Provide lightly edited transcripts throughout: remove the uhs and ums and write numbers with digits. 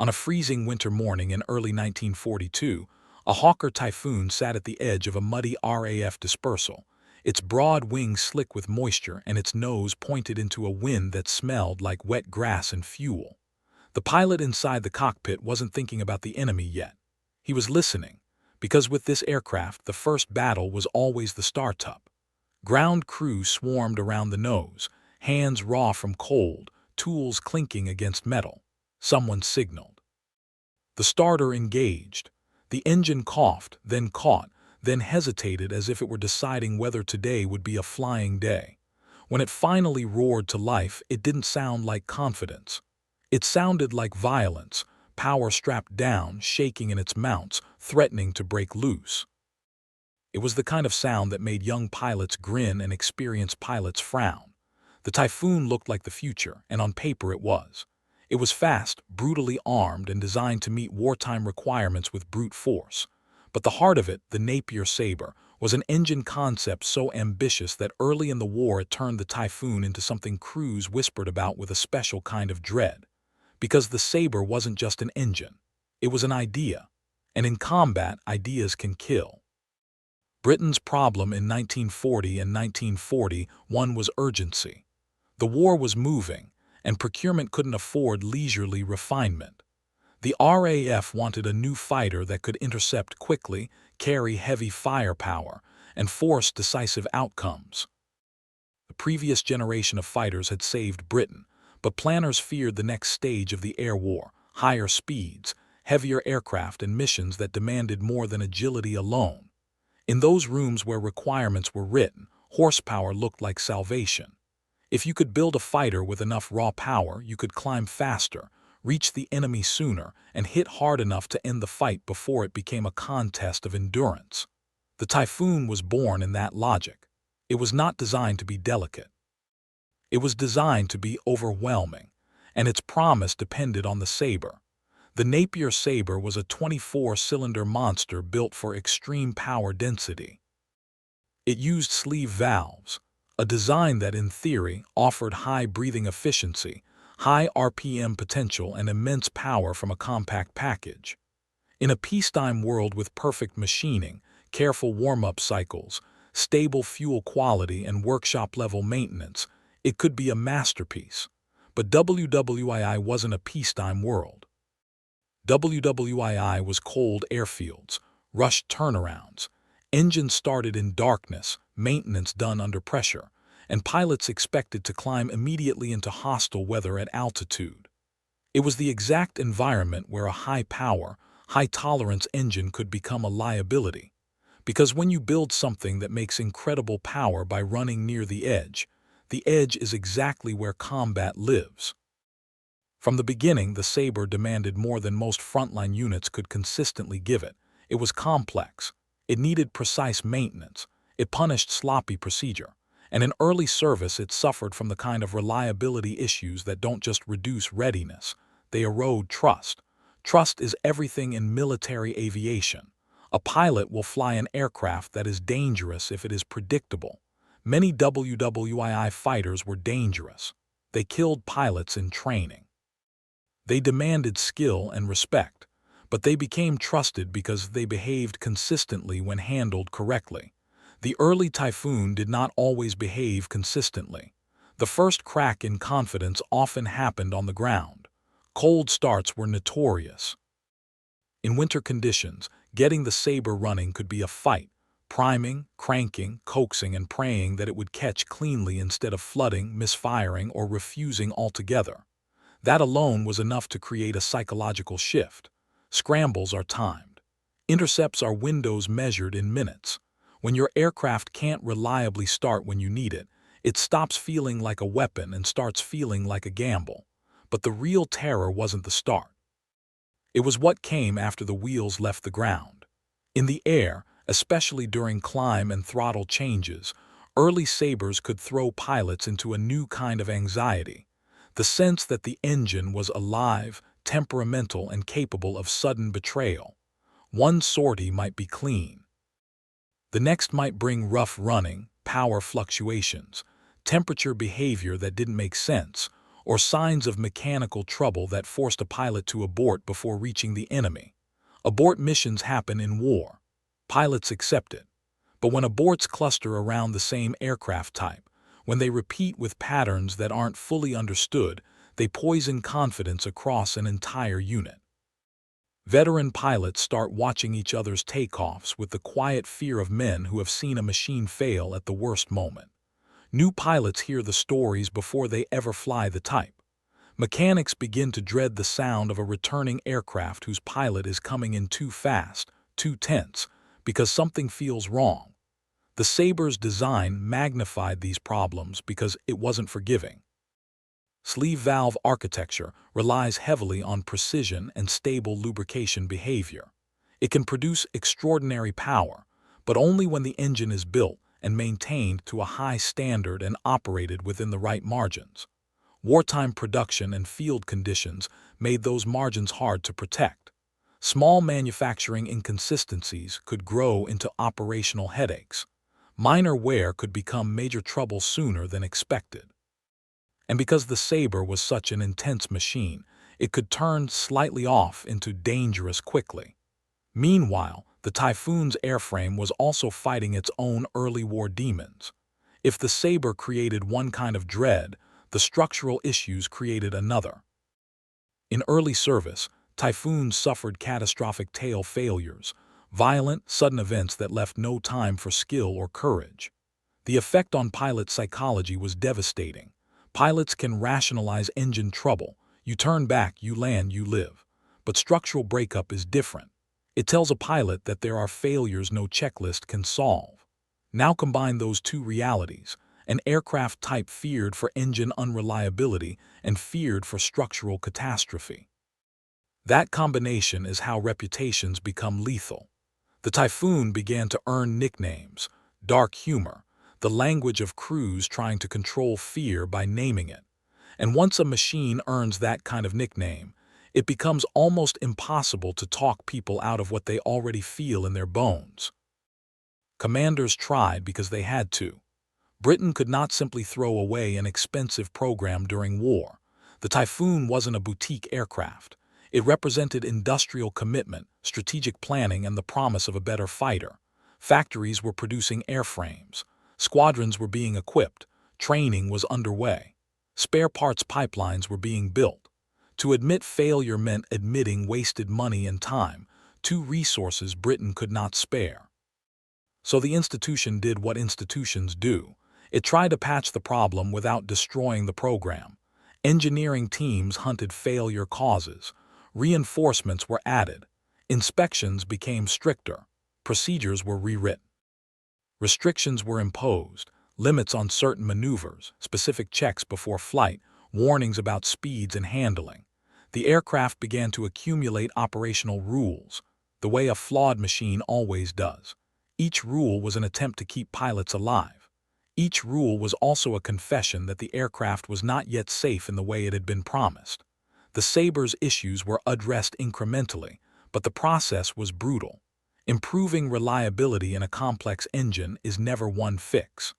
On a freezing winter morning in early 1942, a Hawker Typhoon sat at the edge of a muddy RAF dispersal, its broad wings slick with moisture and its nose pointed into a wind that smelled like wet grass and fuel. The pilot inside the cockpit wasn't thinking about the enemy yet. He was listening, because with this aircraft the first battle was always the startup. Ground crew swarmed around the nose, hands raw from cold, tools clinking against metal. Someone signaled. The starter engaged. The engine coughed, then caught, then hesitated as if it were deciding whether today would be a flying day. When it finally roared to life, it didn't sound like confidence. It sounded like violence, power strapped down, shaking in its mounts, threatening to break loose. It was the kind of sound that made young pilots grin and experienced pilots frown. The Typhoon looked like the future, and on paper it was. It was fast, brutally armed, and designed to meet wartime requirements with brute force. But the heart of it, the Napier Sabre, was an engine concept so ambitious that early in the war it turned the Typhoon into something crews whispered about with a special kind of dread. Because the Sabre wasn't just an engine. It was an idea. And in combat, ideas can kill. Britain's problem in 1940 and 1941 was urgency. The war was moving, and procurement couldn't afford leisurely refinement. The RAF wanted a new fighter that could intercept quickly, carry heavy firepower, and force decisive outcomes. The previous generation of fighters had saved Britain, but planners feared the next stage of the air war: higher speeds, heavier aircraft, and missions that demanded more than agility alone. In those rooms where requirements were written, horsepower looked like salvation. If you could build a fighter with enough raw power, you could climb faster, reach the enemy sooner, and hit hard enough to end the fight before it became a contest of endurance. The Typhoon was born in that logic. It was not designed to be delicate. It was designed to be overwhelming, and its promise depended on the Sabre. The Napier Sabre was a 24-cylinder monster built for extreme power density. It used sleeve valves, a design that, in theory, offered high breathing efficiency, high RPM potential, and immense power from a compact package. In a peacetime world with perfect machining, careful warm-up cycles, stable fuel quality, and workshop-level maintenance, it could be a masterpiece. But WWII wasn't a peacetime world. WWII was cold airfields, rushed turnarounds, engines started in darkness, maintenance done under pressure, and pilots expected to climb immediately into hostile weather at altitude. It was the exact environment where a high-power, high-tolerance engine could become a liability. Because when you build something that makes incredible power by running near the edge is exactly where combat lives. From the beginning, the Sabre demanded more than most frontline units could consistently give it. It was complex. It needed precise maintenance. It punished sloppy procedure. And in early service, it suffered from the kind of reliability issues that don't just reduce readiness, they erode trust. Trust is everything in military aviation. A pilot will fly an aircraft that is dangerous if it is predictable. Many WWII fighters were dangerous. They killed pilots in training. They demanded skill and respect, but they became trusted because they behaved consistently when handled correctly. The early Typhoon did not always behave consistently. The first crack in confidence often happened on the ground. Cold starts were notorious. In winter conditions, getting the Sabre running could be a fight, priming, cranking, coaxing, and praying that it would catch cleanly instead of flooding, misfiring, or refusing altogether. That alone was enough to create a psychological shift. Scrambles are timed. Intercepts are windows measured in minutes. When your aircraft can't reliably start when you need it, it stops feeling like a weapon and starts feeling like a gamble. But the real terror wasn't the start. It was what came after the wheels left the ground. In the air, especially during climb and throttle changes, early Sabres could throw pilots into a new kind of anxiety. The sense that the engine was alive, temperamental, and capable of sudden betrayal. One sortie might be clean. The next might bring rough running, power fluctuations, temperature behavior that didn't make sense, or signs of mechanical trouble that forced a pilot to abort before reaching the enemy. Abort missions happen in war. Pilots accept it. But when aborts cluster around the same aircraft type, when they repeat with patterns that aren't fully understood, they poison confidence across an entire unit. Veteran pilots start watching each other's takeoffs with the quiet fear of men who have seen a machine fail at the worst moment. New pilots hear the stories before they ever fly the type. Mechanics begin to dread the sound of a returning aircraft whose pilot is coming in too fast, too tense, because something feels wrong. The Sabre's design magnified these problems because it wasn't forgiving. Sleeve valve architecture relies heavily on precision and stable lubrication behavior. It can produce extraordinary power, but only when the engine is built and maintained to a high standard and operated within the right margins. Wartime production and field conditions made those margins hard to protect. Small manufacturing inconsistencies could grow into operational headaches. Minor wear could become major trouble sooner than expected. And because the Sabre was such an intense machine, it could turn slightly off into dangerous quickly. Meanwhile, the Typhoon's airframe was also fighting its own early war demons. If the Sabre created one kind of dread, the structural issues created another. In early service, Typhoons suffered catastrophic tail failures, violent, sudden events that left no time for skill or courage. The effect on pilot psychology was devastating. Pilots can rationalize engine trouble. You turn back, you land, you live. But structural breakup is different. It tells a pilot that there are failures no checklist can solve. Now combine those two realities, an aircraft type feared for engine unreliability and feared for structural catastrophe. That combination is how reputations become lethal. The Typhoon began to earn nicknames, dark humor, the language of crews trying to control fear by naming it. And once a machine earns that kind of nickname, it becomes almost impossible to talk people out of what they already feel in their bones. Commanders tried because they had to. Britain could not simply throw away an expensive program during war. The Typhoon wasn't a boutique aircraft. It represented industrial commitment, strategic planning, and the promise of a better fighter. Factories were producing airframes. Squadrons were being equipped. Training was underway. Spare parts pipelines were being built. To admit failure meant admitting wasted money and time, two resources Britain could not spare. So the institution did what institutions do. It tried to patch the problem without destroying the program. Engineering teams hunted failure causes. Reinforcements were added. Inspections became stricter. Procedures were rewritten. Restrictions were imposed, limits on certain maneuvers, specific checks before flight, warnings about speeds and handling. The aircraft began to accumulate operational rules, the way a flawed machine always does. Each rule was an attempt to keep pilots alive. Each rule was also a confession that the aircraft was not yet safe in the way it had been promised. The Sabre's issues were addressed incrementally, but the process was brutal. Improving reliability in a complex engine is never one fix.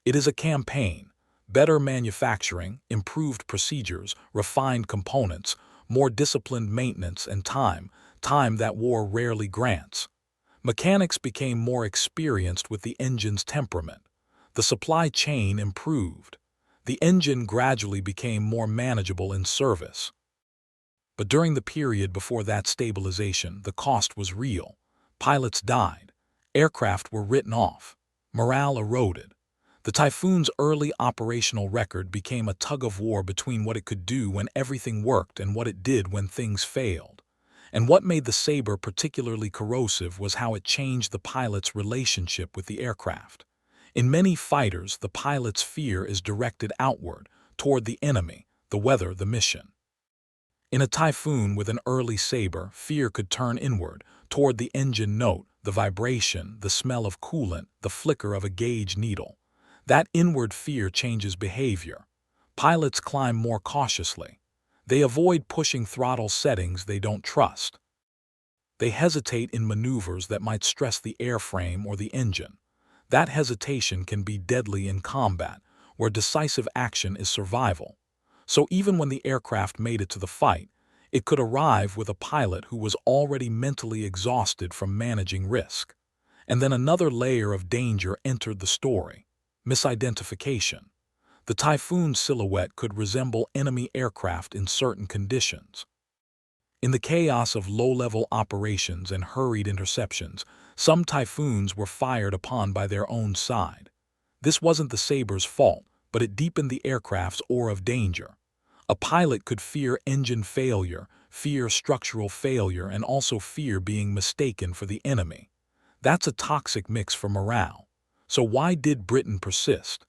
It is a campaign. Better manufacturing, improved procedures, refined components, more disciplined maintenance, and time that war rarely grants. Mechanics became more experienced with the engine's temperament. The supply chain improved. The engine gradually became more manageable in service. But during the period before that stabilization, the cost was real. Pilots died. Aircraft were written off. Morale eroded. The Typhoon's early operational record became a tug-of-war between what it could do when everything worked and what it did when things failed. And what made the Sabre particularly corrosive was how it changed the pilot's relationship with the aircraft. In many fighters, the pilot's fear is directed outward, toward the enemy, the weather, the mission. In a Typhoon with an early Sabre, fear could turn inward, toward the engine note, the vibration, the smell of coolant, the flicker of a gauge needle. That inward fear changes behavior. Pilots climb more cautiously. They avoid pushing throttle settings they don't trust. They hesitate in maneuvers that might stress the airframe or the engine. That hesitation can be deadly in combat, where decisive action is survival. So even when the aircraft made it to the fight, it could arrive with a pilot who was already mentally exhausted from managing risk. And then another layer of danger entered the story: misidentification. The Typhoon's silhouette could resemble enemy aircraft in certain conditions. In the chaos of low-level operations and hurried interceptions, some Typhoons were fired upon by their own side. This wasn't the Sabre's fault, but it deepened the aircraft's aura of danger. A pilot could fear engine failure, fear structural failure, and also fear being mistaken for the enemy. That's a toxic mix for morale. So why did Britain persist?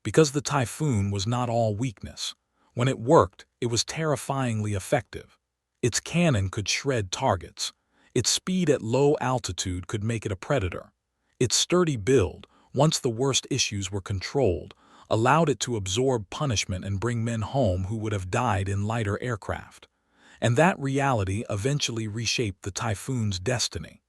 Because the Typhoon was not all weakness. When it worked, it was terrifyingly effective. Its cannon could shred targets. Its speed at low altitude could make it a predator. Its sturdy build, once the worst issues were controlled, allowed it to absorb punishment and bring men home who would have died in lighter aircraft. And that reality eventually reshaped the Typhoon's destiny.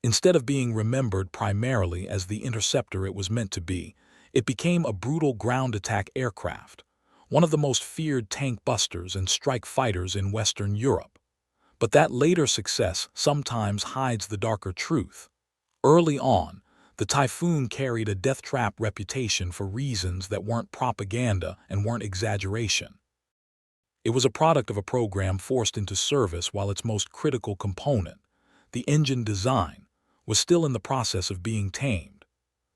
Instead of being remembered primarily as the interceptor it was meant to be, it became a brutal ground attack aircraft, one of the most feared tank busters and strike fighters in Western Europe. But that later success sometimes hides the darker truth. Early on, the Typhoon carried a death trap reputation for reasons that weren't propaganda and weren't exaggeration. It was a product of a program forced into service while its most critical component, the engine design, was still in the process of being tamed.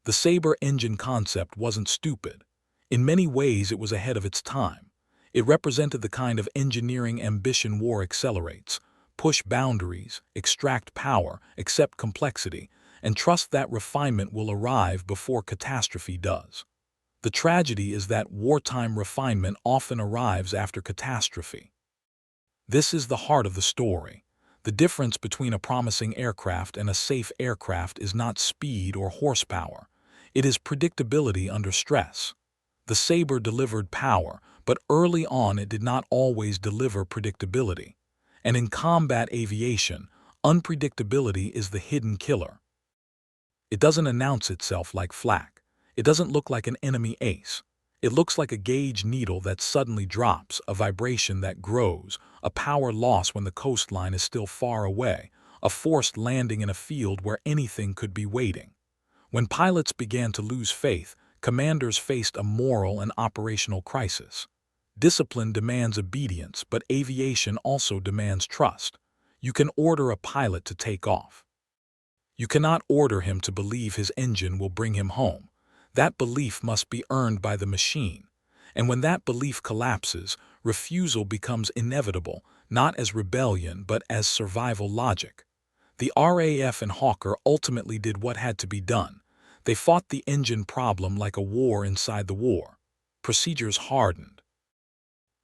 The Sabre engine concept wasn't stupid. In many ways, it was ahead of its time. It represented the kind of engineering ambition war accelerates: push boundaries, extract power, accept complexity, and trust that refinement will arrive before catastrophe does. The tragedy is that wartime refinement often arrives after catastrophe. This is the heart of the story. The difference between a promising aircraft and a safe aircraft is not speed or horsepower. It is predictability under stress. The Sabre delivered power, but early on it did not always deliver predictability. And in combat aviation, unpredictability is the hidden killer. It doesn't announce itself like flak. It doesn't look like an enemy ace. It looks like a gauge needle that suddenly drops, a vibration that grows, a power loss when the coastline is still far away, a forced landing in a field where anything could be waiting. When pilots began to lose faith, commanders faced a moral and operational crisis. Discipline demands obedience, but aviation also demands trust. You can order a pilot to take off. You cannot order him to believe his engine will bring him home. That belief must be earned by the machine. And when that belief collapses, refusal becomes inevitable, not as rebellion but as survival logic. The RAF and Hawker ultimately did what had to be done. They fought the engine problem like a war inside the war. Procedures hardened.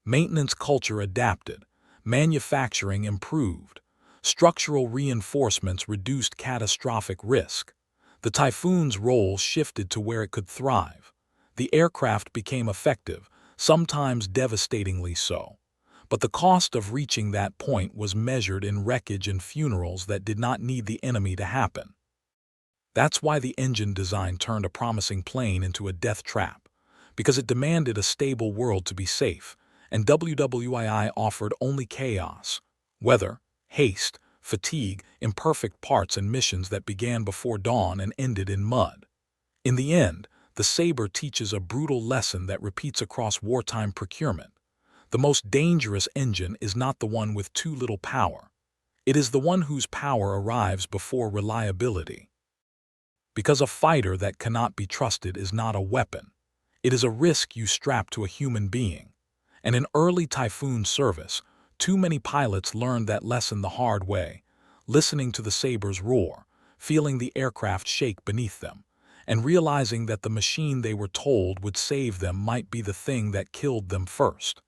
Maintenance culture adapted. Manufacturing improved. Structural reinforcements reduced catastrophic risk. The Typhoon's role shifted to where it could thrive. The aircraft became effective, sometimes devastatingly so. But the cost of reaching that point was measured in wreckage and funerals that did not need the enemy to happen. That's why the engine design turned a promising plane into a death trap, because it demanded a stable world to be safe, and WWII offered only chaos, weather, haste, fatigue, imperfect parts, and missions that began before dawn and ended in mud. In the end, the Sabre teaches a brutal lesson that repeats across wartime procurement. The most dangerous engine is not the one with too little power. It is the one whose power arrives before reliability. Because a fighter that cannot be trusted is not a weapon. It is a risk you strap to a human being. And in early Typhoon service, too many pilots learned that lesson the hard way, listening to the Sabre's roar, feeling the aircraft shake beneath them, and realizing that the machine they were told would save them might be the thing that killed them first.